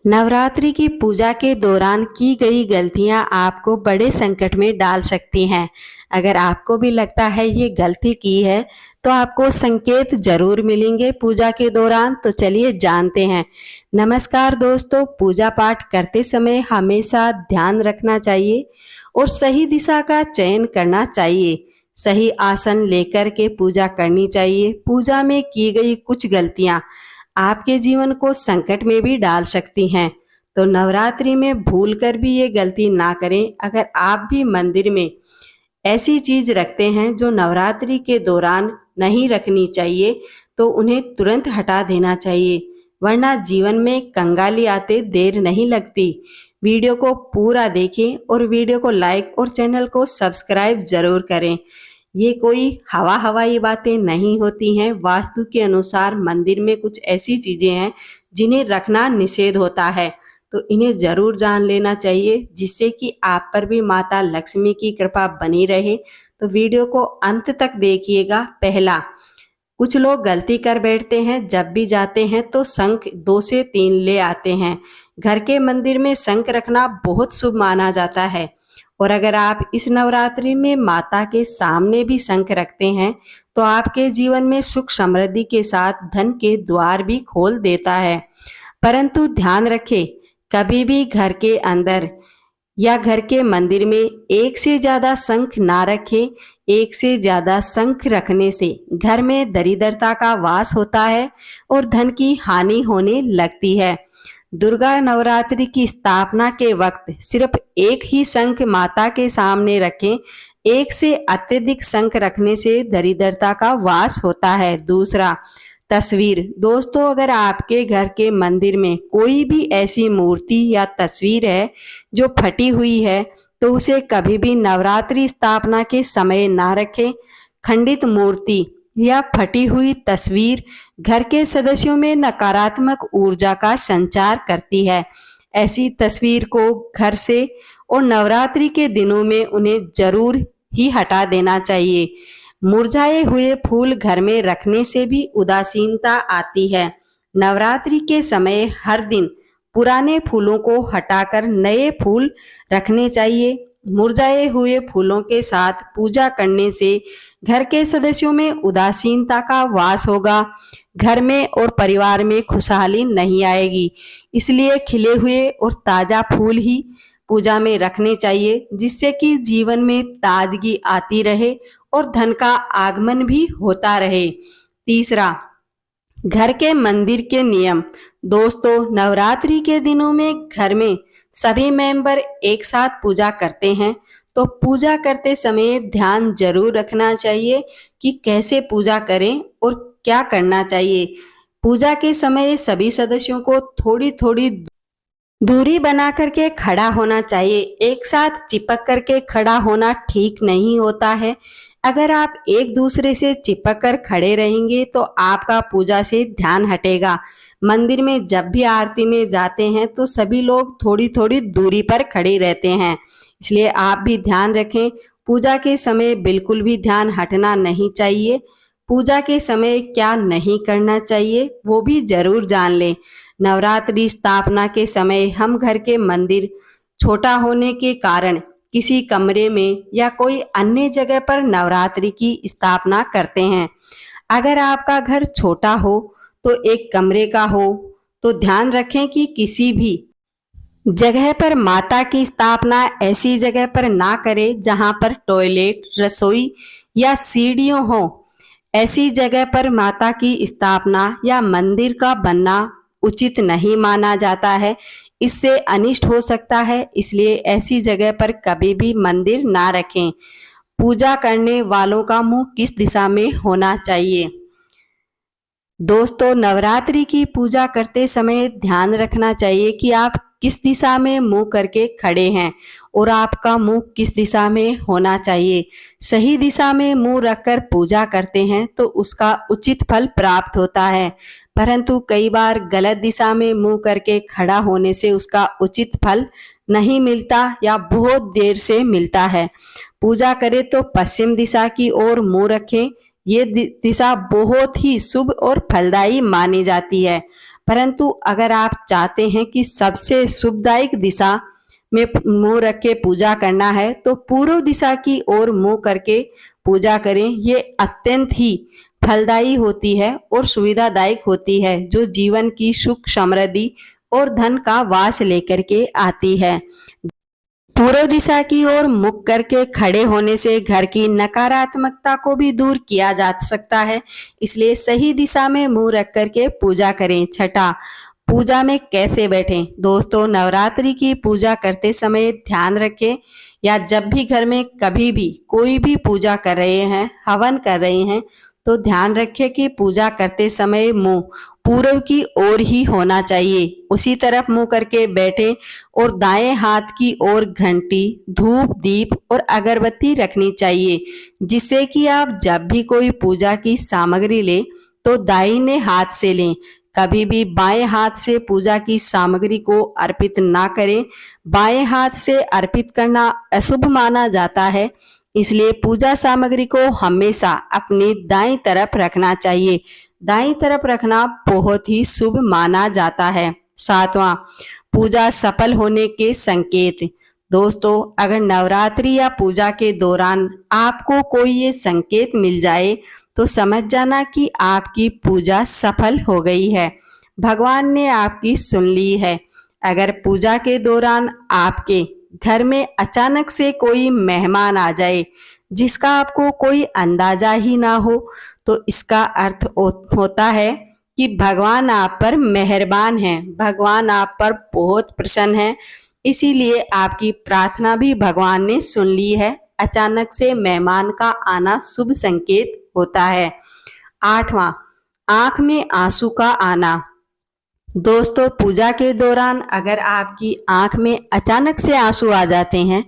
नवरात्रि की पूजा के दौरान की गई गलतियां आपको बड़े संकट में डाल सकती हैं। अगर आपको भी लगता है ये गलती की है तो आपको संकेत जरूर मिलेंगे पूजा के दौरान। तो चलिए जानते हैं। नमस्कार दोस्तों, पूजा पाठ करते समय हमेशा ध्यान रखना चाहिए और सही दिशा का चयन करना चाहिए। सही आसन लेकर के पूजा करनी चाहिए। पूजा में की गई कुछ गलतियां आपके जीवन को संकट में भी डाल सकती हैं, तो नवरात्रि में भूलकर भी ये गलती ना करें। अगर आप भी मंदिर में ऐसी चीज रखते हैं जो नवरात्रि के दौरान नहीं रखनी चाहिए, तो उन्हें तुरंत हटा देना चाहिए, वरना जीवन में कंगाली आते देर नहीं लगती। वीडियो को पूरा देखें और वीडियो को लाइक और चैनल को सब्सक्राइब जरूर करें। ये कोई हवाई बातें नहीं होती हैं। वास्तु के अनुसार मंदिर में कुछ ऐसी चीजें हैं जिन्हें रखना निषेध होता है, तो इन्हें जरूर जान लेना चाहिए, जिससे कि आप पर भी माता लक्ष्मी की कृपा बनी रहे। तो वीडियो को अंत तक देखिएगा। पहला, कुछ लोग गलती कर बैठते हैं, जब भी जाते हैं तो शंख 2 से 3 ले आते हैं। घर के मंदिर में शंख रखना बहुत शुभ माना जाता है, और अगर आप इस नवरात्रि में माता के सामने भी शंख रखते हैं तो आपके जीवन में सुख समृद्धि के साथ धन के द्वार भी खोल देता है। परंतु ध्यान रखें, कभी भी घर के अंदर या घर के मंदिर में एक से ज्यादा शंख ना रखें। एक से ज्यादा शंख रखने से घर में दरिद्रता का वास होता है और धन की हानि होने लगती है। दुर्गा नवरात्रि की स्थापना के वक्त सिर्फ एक ही शंख माता के सामने रखें। एक से अत्यधिक शंख रखने से दरिद्रता का वास होता है। दूसरा, तस्वीर। दोस्तों, अगर आपके घर के मंदिर में कोई भी ऐसी मूर्ति या तस्वीर है जो फटी हुई है, तो उसे कभी भी नवरात्रि स्थापना के समय ना रखें। खंडित मूर्ति या फटी हुई तस्वीर घर के सदस्यों में नकारात्मक ऊर्जा का संचार करती है। ऐसी तस्वीर को घर से और नवरात्रि के दिनों में उन्हें जरूर ही हटा देना चाहिए। मुरझाए हुए फूल घर में रखने से भी उदासीनता आती है। नवरात्रि के समय हर दिन पुराने फूलों को हटाकर नए फूल रखने चाहिए। मुरझाए हुए फूलों के साथ पूजा करने से घर के सदस्यों में उदासीनता का वास होगा। घर में और परिवार में खुशहाली नहीं आएगी। इसलिए खिले हुए और ताजा फूल ही पूजा में रखने चाहिए, जिससे कि जीवन में ताजगी आती रहे और धन का आगमन भी होता रहे। तीसरा, घर के मंदिर के नियम। दोस्तों, नवरात्रि के दिनों में घर में सभी मेंबर एक साथ पूजा करते हैं, तो पूजा करते समय ध्यान जरूर रखना चाहिए कि कैसे पूजा करें और क्या करना चाहिए। पूजा के समय सभी सदस्यों को थोड़ी थोड़ी दूरी बना करके खड़ा होना चाहिए। एक साथ चिपक करके खड़ा होना ठीक नहीं होता है। अगर आप एक दूसरे से चिपक कर खड़े रहेंगे तो आपका पूजा से ध्यान हटेगा। मंदिर में जब भी आरती में जाते हैं तो सभी लोग थोड़ी थोड़ी दूरी पर खड़े रहते हैं, इसलिए आप भी ध्यान रखें। पूजा के समय बिल्कुल भी ध्यान हटना नहीं चाहिए। पूजा के समय क्या नहीं करना चाहिए वो भी जरूर जान लें। नवरात्रि स्थापना के समय हम घर के मंदिर छोटा होने के कारण किसी कमरे में या कोई अन्य जगह पर नवरात्रि की स्थापना करते हैं। अगर आपका घर छोटा हो तो एक कमरे का हो, तो ध्यान रखें कि किसी भी जगह पर माता की स्थापना ऐसी जगह पर ना करें जहां पर टॉयलेट, रसोई या सीढ़ियां हो। ऐसी जगह पर माता की स्थापना या मंदिर का बनना उचित नहीं माना जाता है। इससे अनिष्ट हो सकता है, इसलिए ऐसी जगह पर कभी भी मंदिर ना रखें। पूजा करने वालों का मुंह किस दिशा में होना चाहिए। दोस्तों, नवरात्रि की पूजा करते समय ध्यान रखना चाहिए कि आप किस दिशा में मुंह करके खड़े हैं और आपका मुंह किस दिशा में होना चाहिए। सही दिशा में मुंह रखकर पूजा करते हैं तो उसका उचित फल प्राप्त होता है, परंतु कई बार गलत दिशा में मुंह करके खड़ा होने से उसका उचित फल नहीं मिलता या बहुत देर से मिलता है। पूजा करें तो पश्चिम दिशा की ओर मुंह रखें। ये दिशा बहुत ही शुभ और फलदायी मानी जाती है। परंतु अगर आप चाहते हैं कि सबसे शुभदायक दिशा में मुंह रख के पूजा करना है तो पूर्व दिशा की ओर मुंह करके पूजा करें। ये अत्यंत ही फलदायी होती है और सुविधादायक होती है, जो जीवन की सुख समृद्धि और धन का वास लेकर के आती है। पूर्व दिशा की ओर मुख करके खड़े होने से घर की नकारात्मकता को भी दूर किया जा सकता है, इसलिए सही दिशा में मुंह रख करके पूजा करें। छठा, पूजा में कैसे बैठें। दोस्तों, नवरात्रि की पूजा करते समय ध्यान रखें या जब भी घर में कभी भी कोई भी पूजा कर रहे हैं, हवन कर रहे हैं, तो ध्यान रखें कि पूजा करते समय मुंह पूर्व की ओर ही होना चाहिए। उसी तरफ मुंह करके बैठें और दाएं हाथ की ओर घंटी, धूप, दीप और अगरबत्ती रखनी चाहिए, जिससे कि आप जब भी कोई पूजा की सामग्री लें तो दाहिने हाथ से लें। कभी भी बाएं हाथ से पूजा की सामग्री को अर्पित ना करें। बाएं हाथ से अर्पित करना अशुभ माना जाता है, इसलिए पूजा सामग्री को हमेशा अपनी दाईं तरफ रखना चाहिए। दाईं तरफ रखना बहुत ही शुभ माना जाता है। सातवां, पूजा सफल होने के संकेत। दोस्तों, अगर नवरात्रि या पूजा के दौरान आपको कोई ये संकेत मिल जाए तो समझ जाना कि आपकी पूजा सफल हो गई है, भगवान ने आपकी सुन ली है। अगर पूजा के दौरान आपके घर में अचानक से कोई मेहमान आ जाए जिसका आपको कोई अंदाजा ही ना हो, तो इसका अर्थ होता है कि भगवान आप पर मेहरबान हैं, भगवान आप पर बहुत प्रसन्न हैं, इसीलिए आपकी प्रार्थना भी भगवान ने सुन ली है। अचानक से मेहमान का आना शुभ संकेत होता है। आठवां, आंख में आंसू का आना। दोस्तों, पूजा के दौरान अगर आपकी आंख में अचानक से आंसू आ जाते हैं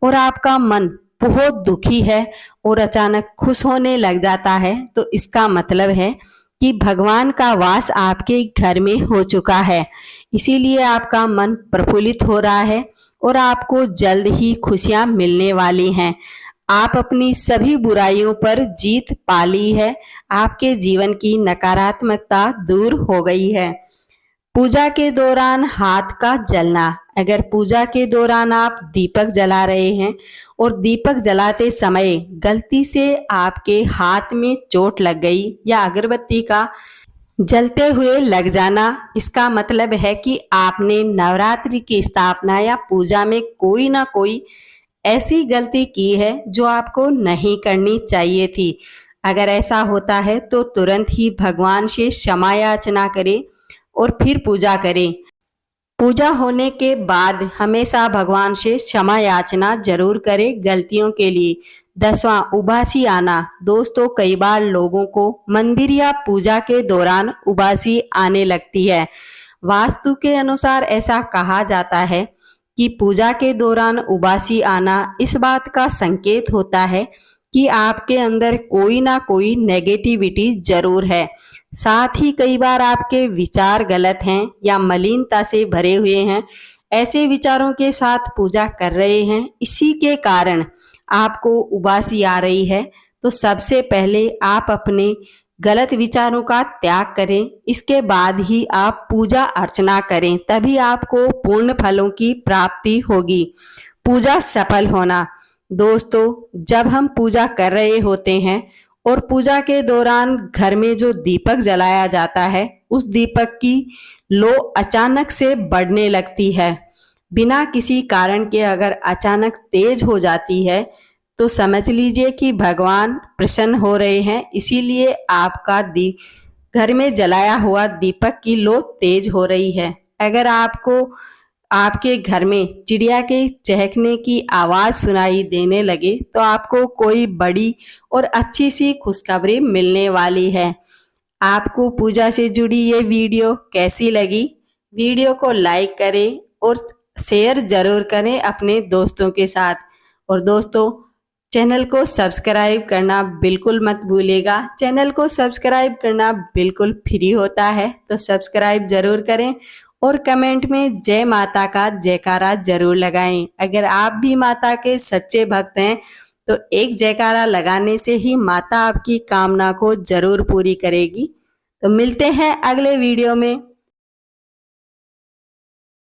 और आपका मन बहुत दुखी है और अचानक खुश होने लग जाता है, तो इसका मतलब है कि भगवान का वास आपके घर में हो चुका है, इसीलिए आपका मन प्रफुल्लित हो रहा है और आपको जल्द ही खुशियां मिलने वाली हैं। आप अपनी सभी बुराइयों पर जीत पा ली है, आपके जीवन की नकारात्मकता दूर हो गई है। पूजा के दौरान हाथ का जलना। अगर पूजा के दौरान आप दीपक जला रहे हैं और दीपक जलाते समय गलती से आपके हाथ में चोट लग गई या अगरबत्ती का जलते हुए लग जाना, इसका मतलब है कि आपने नवरात्रि की स्थापना या पूजा में कोई ना कोई ऐसी गलती की है जो आपको नहीं करनी चाहिए थी। अगर ऐसा होता है तो तुरंत ही भगवान से क्षमा याचना करें और फिर पूजा करें। पूजा होने के बाद हमेशा भगवान से क्षमा याचना जरूर करें गलतियों के लिए। 10वां, उबासी आना। दोस्तों, कई बार लोगों को मंदिर या पूजा के दौरान उबासी आने लगती है। वास्तु के अनुसार ऐसा कहा जाता है कि पूजा के दौरान उबासी आना इस बात का संकेत होता है कि आपके अंदर कोई ना कोई नेगेटिविटी जरूर है। साथ ही कई बार आपके विचार गलत हैं या मलिनता से भरे हुए हैं, ऐसे विचारों के साथ पूजा कर रहे हैं, इसी के कारण आपको उबासी आ रही है। तो सबसे पहले आप अपने गलत विचारों का त्याग करें, इसके बाद ही आप पूजा अर्चना करें, तभी आपको पूर्ण फलों की प्राप्ति होगी। पूजा सफल होना। दोस्तों, जब हम पूजा कर रहे होते हैं और पूजा के दौरान घर में जो दीपक जलाया जाता है, उस दीपक की लो अचानक से बढ़ने लगती है, बिना किसी कारण के अगर अचानक तेज हो जाती है, तो समझ लीजिए कि भगवान प्रसन्न हो रहे हैं, इसीलिए आपका घर में जलाया हुआ दीपक की लो तेज हो रही है। अगर आपको आपके घर में चिड़िया के चहकने की आवाज सुनाई देने लगे तो आपको कोई बड़ी और अच्छी सी खुशखबरी मिलने वाली है। आपको पूजा से जुड़ी ये वीडियो कैसी लगी? वीडियो को लाइक करें और शेयर जरूर करें अपने दोस्तों के साथ। और दोस्तों, चैनल को सब्सक्राइब करना बिल्कुल मत भूलिएगा। चैनल को सब्सक्राइब करना बिल्कुल फ्री होता है, तो सब्सक्राइब जरूर करें और कमेंट में जय माता का जयकारा जरूर लगाएं। अगर आप भी माता के सच्चे भक्त हैं तो एक जयकारा लगाने से ही माता आपकी कामना को जरूर पूरी करेगी। तो मिलते हैं अगले वीडियो में।